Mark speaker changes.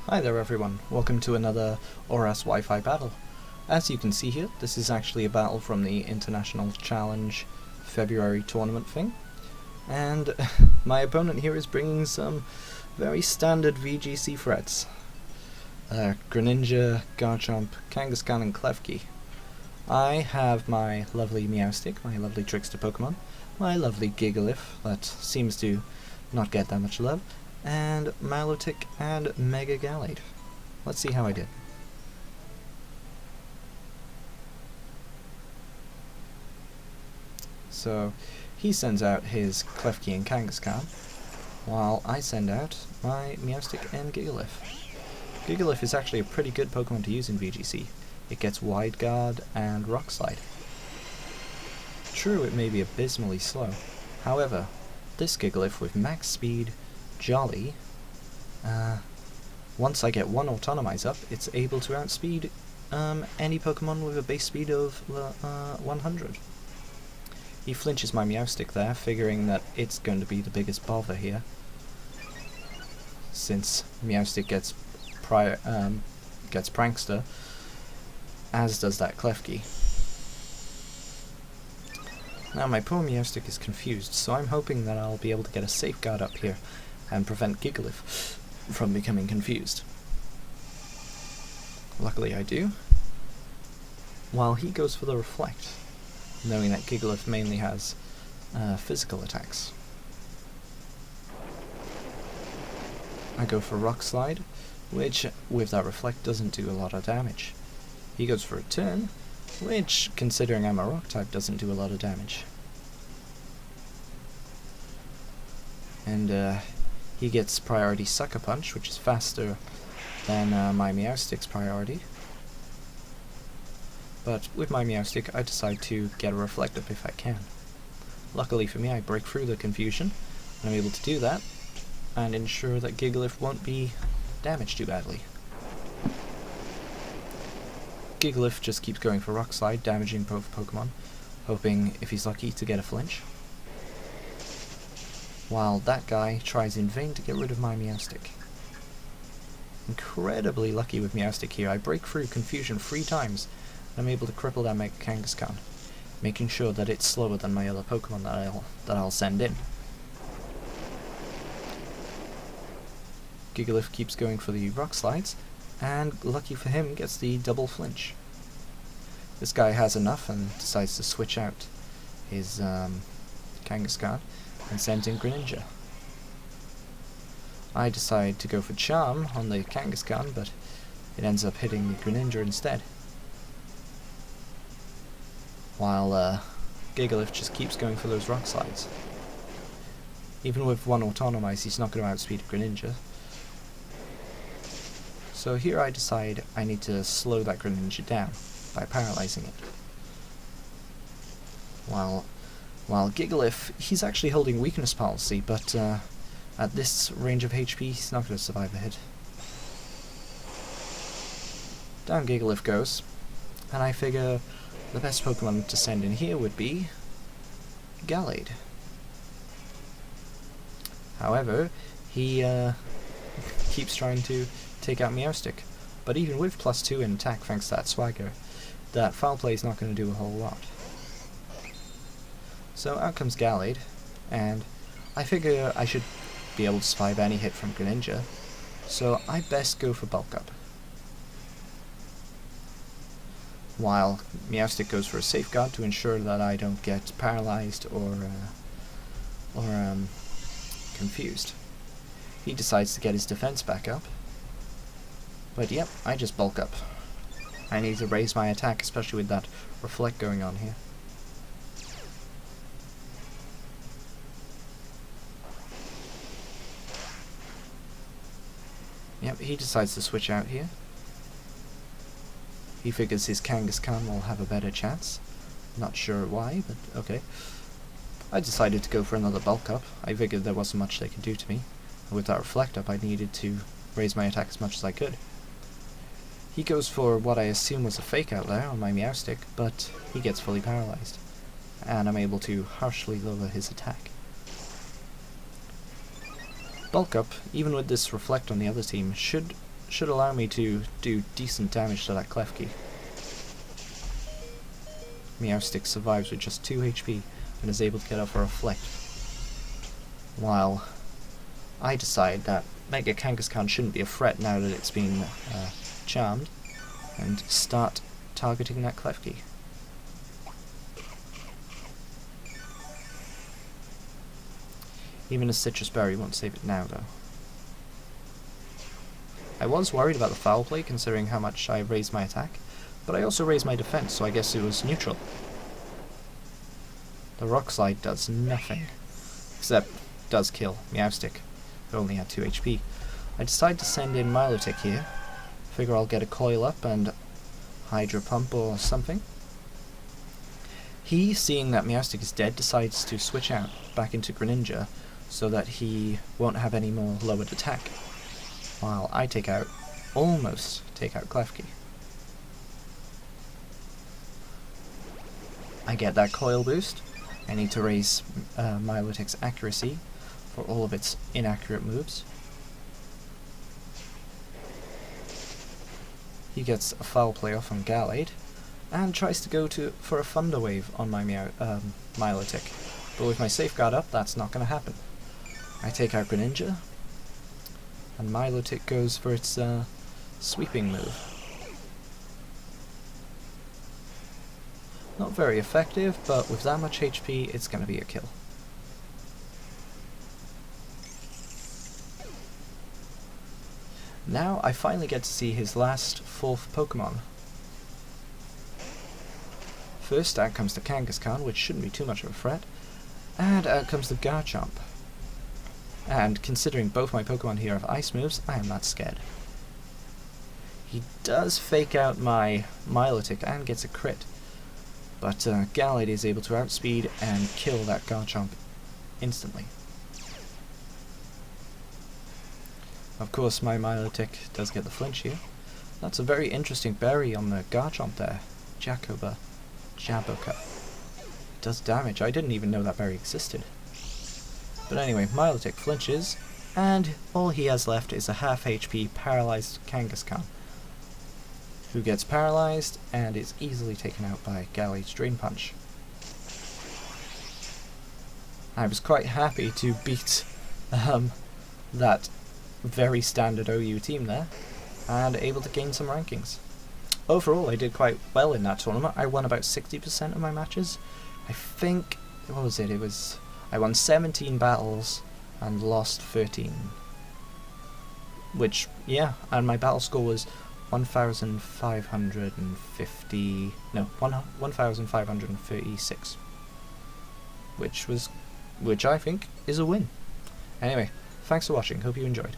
Speaker 1: Hi there everyone, welcome to another ORAS Wi-Fi battle. As you can see here, this is actually a battle from the International Challenge February tournament thing. And my opponent here is bringing some very standard VGC threats. Greninja, Garchomp, Kangaskhan and Klefki. I have my lovely Meowstic, my lovely trickster Pokemon, my lovely Gigalith that seems to not get that much love, and Milotic and Mega Gallade. Let's see how I did. So he sends out his Klefki and Kangaskhan, while I send out my Meowstic and Gigalith. Gigalith is actually a pretty good Pokemon to use in VGC. It gets Wide Guard and Rock Slide. True, it may be abysmally slow. However, this Gigalith with max speed, Jolly, once I get one Autonomize up, it's able to outspeed any Pokemon with a base speed of 100. He flinches my Meowstic there, figuring that it's going to be the biggest bother here, since Meowstic gets Prankster, as does that Klefki. Now my poor Meowstic is confused, so I'm hoping that I'll be able to get a safeguard up here and prevent Gigalith from becoming confused. Luckily I do. While he goes for the Reflect, knowing that Gigalith mainly has physical attacks. I go for Rock Slide, which with that Reflect doesn't do a lot of damage. He goes for a Turn, which, considering I'm a Rock type, doesn't do a lot of damage. And he gets priority Sucker Punch, which is faster than my Meowstic's priority. But with my Meowstic, I decide to get a Reflect up if I can. Luckily for me, I break through the confusion, and I'm able to do that, and ensure that Gigalith won't be damaged too badly. Gigalith just keeps going for Rock Slide, damaging both Pokemon, hoping, if he's lucky, to get a flinch. While that guy tries in vain to get rid of my Meowstic. Incredibly lucky with Meowstic here. I break through confusion 3 times, and I'm able to cripple that Mega Kangaskhan, making sure that it's slower than my other Pokemon that I'll send in. Gigalith keeps going for the Rock Slides, and lucky for him gets the double flinch. This guy has enough and decides to switch out his Kangaskhan and sends in Greninja. I decide to go for Charm on the Kangaskhan, but it ends up hitting the Greninja instead. While Gigalith just keeps going for those Rock Slides. Even with one Autonomize, he's not going to outspeed a Greninja. So here I decide I need to slow that Greninja down by paralyzing it. While Gigalith, he's actually holding weakness policy, but at this range of HP, he's not going to survive a hit. Down Gigalith goes, and I figure the best Pokemon to send in here would be Gallade. However, he keeps trying to take out Meowstic, but even with +2 in attack thanks to that Swagger, that Foul Play is not going to do a whole lot. So out comes Gallade, and I figure I should be able to survive any hit from Greninja, so I best go for Bulk Up. While Meowstic goes for a Safeguard to ensure that I don't get paralyzed or confused. He decides to get his defense back up, but yep, I just bulk up. I need to raise my attack, especially with that Reflect going on here. Yep, he decides to switch out here. He figures his Kangaskhan will have a better chance. Not sure why, but okay. I decided to go for another bulk up. I figured there wasn't much they could do to me. And with that Reflect up, I needed to raise my attack as much as I could. He goes for what I assume was a fake out there on my Meowstic, but he gets fully paralyzed, and I'm able to harshly lower his attack. Bulk Up, even with this Reflect on the other team, should should allow me to do decent damage to that Klefki. Meowstic survives with just 2 HP and is able to get up for a Reflect, while I decide that Mega Kangaskhan shouldn't be a threat now that it's been charmed, and start targeting that Klefki. Even a Citrus Berry won't save it now, though. I was worried about the foul play, considering how much I raised my attack, but I also raised my defense, so I guess it was neutral. The Rock Slide does nothing, except does kill Meowstic, who only had 2 HP. I decide to send in Milotic here. Figure I'll get a Coil Up and Hydro Pump or something. He, seeing that Meowstic is dead, decides to switch out back into Greninja so that he won't have any more lowered attack, while I almost take out Klefki. I get that Coil boost. I need to raise Milotic's accuracy for all of its inaccurate moves. He gets a foul play off on Gallade, and tries to go for a Thunder Wave on my Milotic. But with my safeguard up, that's not going to happen. I take out Greninja, and Milotic goes for its sweeping move. Not very effective, but with that much HP, it's going to be a kill. Now I finally get to see his last 4th Pokemon. First out comes the Kangaskhan, which shouldn't be too much of a threat, and out comes the Garchomp. And considering both my Pokemon here have ice moves, I am not scared. He does fake out my Milotic and gets a crit, but Gallade is able to outspeed and kill that Garchomp instantly. Of course, my Milotic does get the flinch here. That's a very interesting berry on the Garchomp there. Jaboka. It does damage. I didn't even know that berry existed. But anyway, Milotic flinches, and all he has left is a half HP paralyzed Kangaskhan, who gets paralyzed and is easily taken out by Gallade's Drain Punch. I was quite happy to beat that very standard OU team there, and able to gain some rankings. Overall, I did quite well in that tournament. I won about 60% of my matches. I think, what was it? I won 17 battles and lost 13. Which, yeah, and my battle score was 1,536. Which I think is a win. Anyway, thanks for watching, hope you enjoyed.